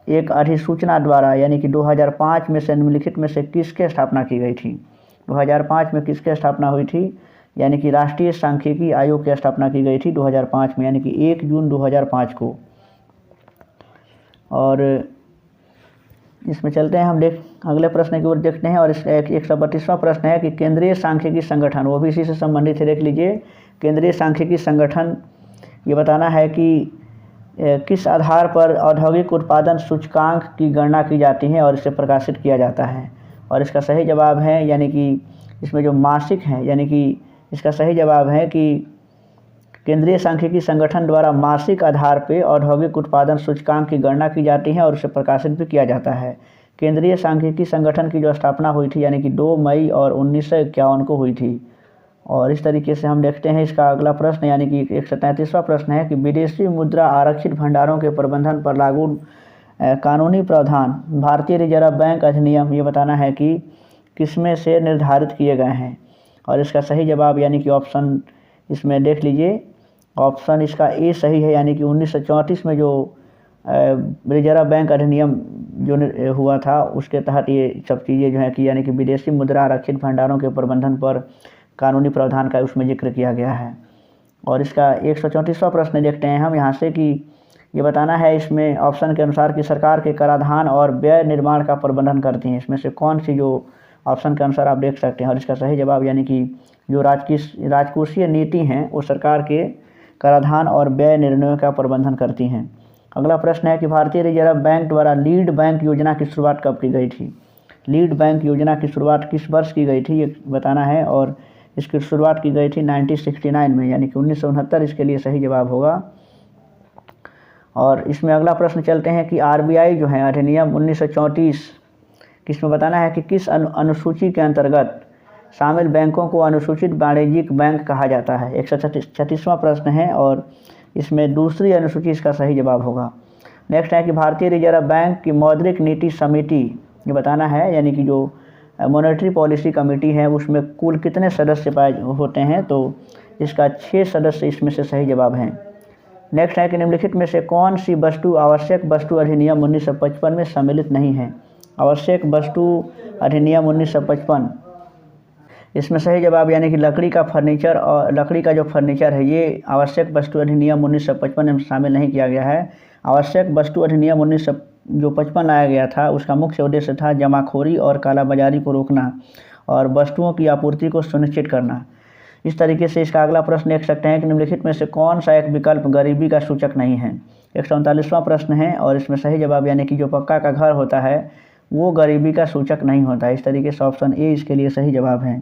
एक अधिसूचना द्वारा यानी कि 2005 में से निम्नलिखित में से किसके स्थापना की गई थी। 2005 में किसके स्थापना हुई थी, यानी कि राष्ट्रीय सांख्यिकी आयोग की स्थापना की गई थी 2005 में, यानी कि 1 जून 2005 को। और इसमें चलते हैं हम अगले प्रश्न की ओर देखते हैं। और इस 132वां प्रश्न है कि केंद्रीय सांख्यिकी संगठन, वो भी इसी से संबंधित है, देख लीजिए। केंद्रीय सांख्यिकी संगठन ये बताना है कि किस आधार पर औद्योगिक उत्पादन सूचकांक की गणना की जाती है और इसे प्रकाशित किया जाता है। और इसका सही जवाब है यानी कि इसमें जो मासिक है, यानी कि इसका सही जवाब है कि केंद्रीय सांख्यिकी संगठन द्वारा मासिक आधार पर औद्योगिक उत्पादन सूचकांक की गणना की जाती है और उसे प्रकाशित भी किया जाता है। केंद्रीय सांख्यिकी संगठन की जो स्थापना हुई थी यानी कि 2 मई और 1951 को हुई थी। और इस तरीके से हम देखते हैं इसका अगला प्रश्न यानी कि 133वां प्रश्न है कि विदेशी मुद्रा आरक्षित भंडारों के प्रबंधन पर लागू कानूनी प्रावधान भारतीय रिजर्व बैंक अधिनियम ये बताना है कि किसमें से निर्धारित किए गए हैं। और इसका सही जवाब यानी कि ऑप्शन इसमें देख लीजिए, ऑप्शन इसका ए सही है, यानी कि 1934 में जो रिजर्व बैंक अधिनियम जो हुआ था उसके तहत ये सब चीज़ें जो है कि यानी कि विदेशी मुद्रा आरक्षित भंडारों के प्रबंधन पर कानूनी प्रावधान का उसमें जिक्र किया गया है। और इसका 134वां प्रश्न देखते हैं हम यहाँ से कि ये बताना है इसमें ऑप्शन के अनुसार कि सरकार के कराधान और व्यय निर्माण का प्रबंधन करती हैं, इसमें से कौन सी जो ऑप्शन के अनुसार आप देख सकते हैं। और इसका सही जवाब यानी कि जो राजकोषीय नीति हैं वो सरकार के कराधान और व्यय निर्णयों का प्रबंधन करती हैं। अगला प्रश्न है कि भारतीय रिजर्व बैंक द्वारा लीड बैंक योजना की शुरुआत कब की गई थी। लीड बैंक योजना की शुरुआत किस वर्ष की गई थी ये बताना है। और इसकी शुरुआत की गई थी 1969 में, यानी कि 1969 इसके लिए सही जवाब होगा। और इसमें अगला प्रश्न चलते हैं कि आरबीआई जो है अधिनियम 1934 किसमें बताना है कि किस अनुसूची के अंतर्गत शामिल बैंकों को अनुसूचित वाणिज्यिक बैंक कहा जाता है। 136वां प्रश्न है और इसमें दूसरी अनुसूची इसका सही जवाब होगा। नेक्स्ट है कि भारतीय रिजर्व बैंक की मौद्रिक नीति समिति ये बताना है, यानी कि जो मॉनेटरी पॉलिसी कमेटी है उसमें कुल कितने सदस्य पाए होते हैं, तो इसका 6 सदस्य इसमें से सही जवाब हैं। नेक्स्ट है कि निम्नलिखित में से कौन सी वस्तु आवश्यक वस्तु अधिनियम 1955 में सम्मिलित नहीं है। आवश्यक वस्तु अधिनियम 1955 इसमें सही जवाब यानी कि लकड़ी का फर्नीचर और लकड़ी का जो फर्नीचर है ये आवश्यक वस्तु अधिनियम 1955 में शामिल नहीं किया गया है। आवश्यक वस्तु अधिनियम 1955 लाया गया था उसका मुख्य उद्देश्य था जमाखोरी और कालाबाजारी को रोकना और वस्तुओं की आपूर्ति को सुनिश्चित करना। इस तरीके से इसका अगला प्रश्न देख सकते हैं कि निम्नलिखित में से कौन सा एक विकल्प गरीबी का सूचक नहीं है। 139वां प्रश्न है और इसमें सही जवाब यानी कि जो पक्का का घर होता है वो गरीबी का सूचक नहीं होता। इस तरीके से ऑप्शन ए इसके लिए सही जवाब है।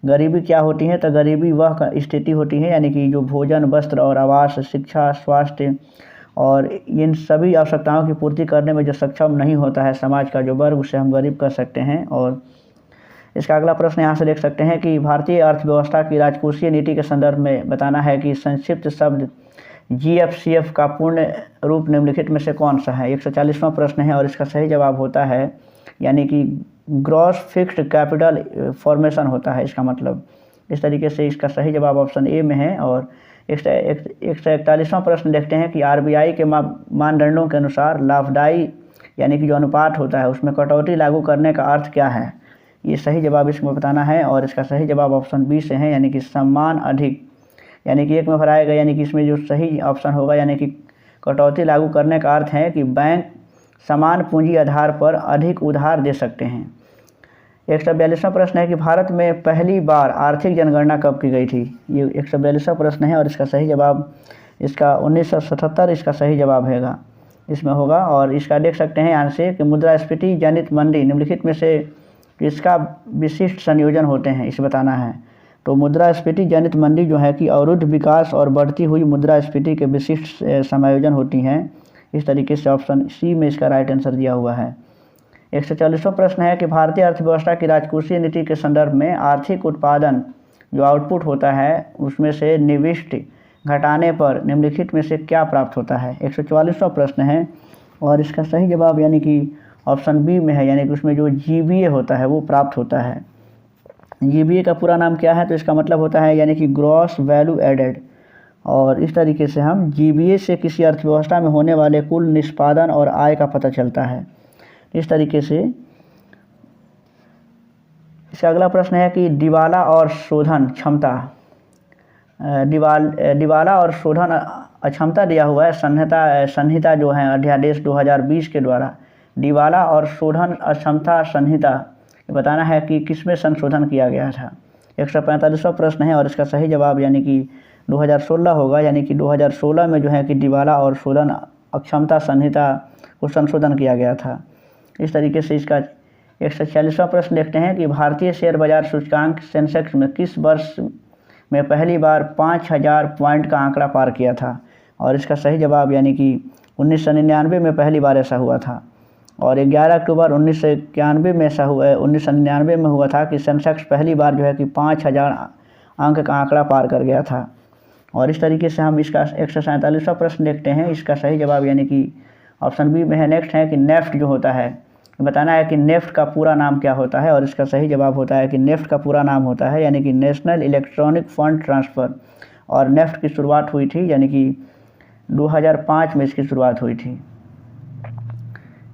गरीबी क्या होती है, तो गरीबी वह स्थिति होती है यानी कि जो भोजन, वस्त्र और आवास, शिक्षा, स्वास्थ्य और इन सभी आवश्यकताओं की पूर्ति करने में जो सक्षम नहीं होता है समाज का जो वर्ग, उसे हम गरीब कर सकते हैं। और इसका अगला प्रश्न यहाँ से देख सकते हैं कि भारतीय अर्थव्यवस्था की राजकोषीय नीति के संदर्भ में बताना है कि संक्षिप्त शब्द GFCF का पूर्ण रूप निम्नलिखित में से कौन सा है। 140वां प्रश्न है और इसका सही जवाब होता है यानी कि ग्रॉस फिक्स्ड कैपिटल फॉर्मेशन होता है इसका मतलब। इस तरीके से इसका सही जवाब ऑप्शन ए में है। और 141वां प्रश्न देखते हैं कि आरबीआई के मानदंडों के अनुसार लाभदायी यानी कि जो अनुपात होता है उसमें कटौती लागू करने का अर्थ क्या है। ये सही जवाब इसमें बताना है और इसका सही जवाब ऑप्शन बी से है, यानी कि सम्मान अधिक, यानी कि एक में भराया गया, यानी कि इसमें जो सही ऑप्शन होगा यानी कि कटौती लागू करने का अर्थ है कि बैंक समान पूंजी आधार पर अधिक उधार दे सकते हैं। 142वां प्रश्न है कि भारत में पहली बार आर्थिक जनगणना कब की गई थी। ये 142वां प्रश्न है और इसका सही जवाब इसका 1977 इसका सही जवाब हैगा इसमें होगा। और इसका देख सकते हैं आंसर कि मुद्रास्फीति जनित मंदी निम्नलिखित में से इसका विशिष्ट संयोजन होते हैं, इसे बताना है। तो मुद्रास्फीति जनित मंदी जो है कि अवरुद्ध विकास और बढ़ती हुई मुद्रास्फीति के विशिष्ट समायोजन होती हैं। इस तरीके से ऑप्शन सी में इसका राइट आंसर दिया हुआ है। 140वां प्रश्न है कि भारतीय अर्थव्यवस्था की राजकोषीय नीति के संदर्भ में आर्थिक उत्पादन जो आउटपुट होता है उसमें से निविष्ट घटाने पर निम्नलिखित में से क्या प्राप्त होता है। 144वां प्रश्न है और इसका सही जवाब यानी कि ऑप्शन बी में है, यानी कि उसमें जो जीबीए होता है वो प्राप्त होता है। जीबीए का पूरा नाम क्या है, तो इसका मतलब होता है यानी कि ग्रॉस वैल्यू एडेड। और इस तरीके से हम जीबीए से किसी अर्थव्यवस्था में होने वाले कुल निष्पादन और आय का पता चलता है। इस तरीके से इसका अगला प्रश्न है कि दिवाला और शोधन क्षमता, दिवाला और शोधन अक्षमता दिया हुआ है संहिता जो है अध्यादेश 2020 के द्वारा। दिवाला और शोधन अक्षमता संहिता बताना है कि किसमें संशोधन किया गया था। 145वां प्रश्न है और इसका सही जवाब यानी कि 2016 होगा, यानी कि 2016 में जो है कि दिवाला और शोधन अक्षमता संहिता को संशोधन किया गया था। इस तरीके से इसका 146वां प्रश्न देखते हैं कि भारतीय शेयर बाजार सूचकांक सेंसेक्स में किस वर्ष में पहली बार 5000 पॉइंट का आंकड़ा पार किया था। और इसका सही जवाब यानी कि 1999 में पहली बार ऐसा हुआ था। और 11 अक्टूबर 1991 में ऐसा हुआ 1999 में हुआ था कि सेंसेक्स पहली बार जो है कि 5000 अंक का आंकड़ा पार कर गया था। और इस तरीके से हम इसका 147वां प्रश्न देखते हैं। इसका सही जवाब यानी कि ऑप्शन बी में है। नेक्स्ट है कि नेफ्ट जो होता है, बताना है कि नेफ्ट का पूरा नाम क्या होता है। और इसका सही जवाब होता है कि नेफ्ट का पूरा नाम होता है यानी कि नेशनल इलेक्ट्रॉनिक फंड ट्रांसफ़र। और नेफ्ट की शुरुआत हुई थी यानी कि 2005 में इसकी शुरुआत हुई थी।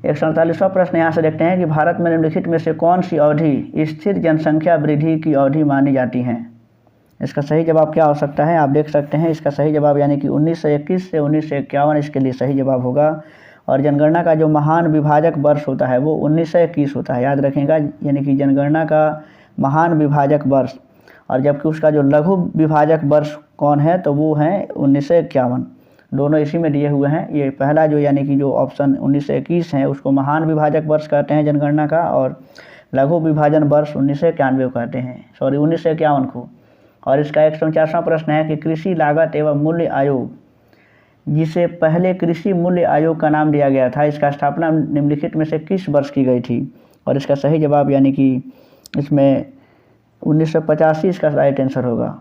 147वां प्रश्न यहाँ से देखते हैं कि भारत में निम्नलिखित में से कौन सी अवधि स्थिर जनसंख्या वृद्धि की अवधि मानी जाती है। इसका सही जवाब क्या हो सकता है, आप देख सकते हैं। इसका सही जवाब यानी कि 1921 से 1951 इसके लिए सही जवाब होगा। और जनगणना का जो महान विभाजक वर्ष होता है वो 1921 होता है, याद रखिएगा। यानी कि जनगणना का महान विभाजक वर्ष, और जबकि उसका जो लघु विभाजक वर्ष कौन है तो वो है 1951। दोनों इसी में दिए हुए हैं। ये पहला जो यानी कि जो ऑप्शन 1921 है उसको महान विभाजक वर्ष कहते हैं जनगणना का, और लघु विभाजन वर्ष 1991 कहते हैं, 1951 को। और इसका 149वां प्रश्न है कि कृषि लागत एवं मूल्य आयोग, जिसे पहले कृषि मूल्य आयोग का नाम दिया गया था, इसका स्थापना निम्नलिखित में से किस वर्ष की गई थी। और इसका सही जवाब यानी कि इसमें 1985 इसका राइट आंसर होगा,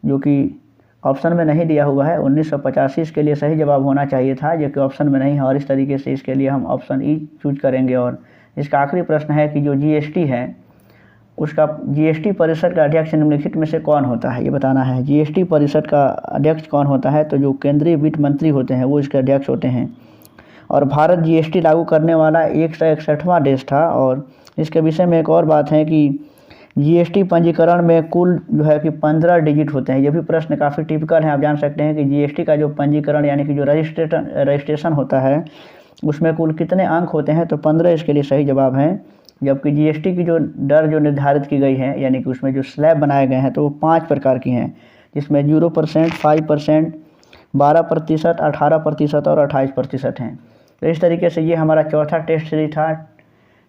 जो कि ऑप्शन में नहीं दिया हुआ है। 1985 इसके लिए सही जवाब होना चाहिए था, जो कि ऑप्शन में नहीं है। और इस तरीके से इसके लिए हम ऑप्शन ई चूज करेंगे। और इसका आखिरी प्रश्न है कि जो जीएसटी है उसका जीएसटी परिषद का अध्यक्ष निम्नलिखित में से कौन होता है, ये बताना है। जीएसटी परिषद का अध्यक्ष कौन होता है, तो जो केंद्रीय वित्त मंत्री होते हैं वो इसके अध्यक्ष होते हैं। और भारत जीएसटी लागू करने वाला 161वां देश था। और इसके विषय में एक और बात है कि जीएसटी पंजीकरण में कुल जो है कि 15 डिजिट होते हैं। ये भी प्रश्न काफ़ी टिपिकल है, आप जान सकते हैं कि जीएसटी का जो पंजीकरण यानी कि जो रजिस्ट्रेशन होता है उसमें कुल कितने अंक होते हैं, तो 15 इसके लिए सही जवाब है। जबकि जीएसटी की जो दर जो निर्धारित की गई है यानी कि उसमें जो स्लैब बनाए गए हैं तो वो 5 प्रकार की हैं, जिसमें 0%, 5%, 12%, 18% और 28% हैं। तो इस तरीके से ये हमारा चौथा टेस्ट सीरीज था,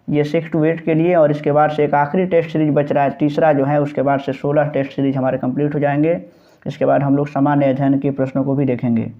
ये 6 to 8 के लिए। और इसके बाद से एक आखिरी टेस्ट सीरीज बच रहा है, तीसरा जो है, उसके बाद से 16 टेस्ट सीरीज हमारे कंप्लीट हो जाएंगे। इसके बाद हम लोग सामान्य अध्ययन के प्रश्नों को भी देखेंगे।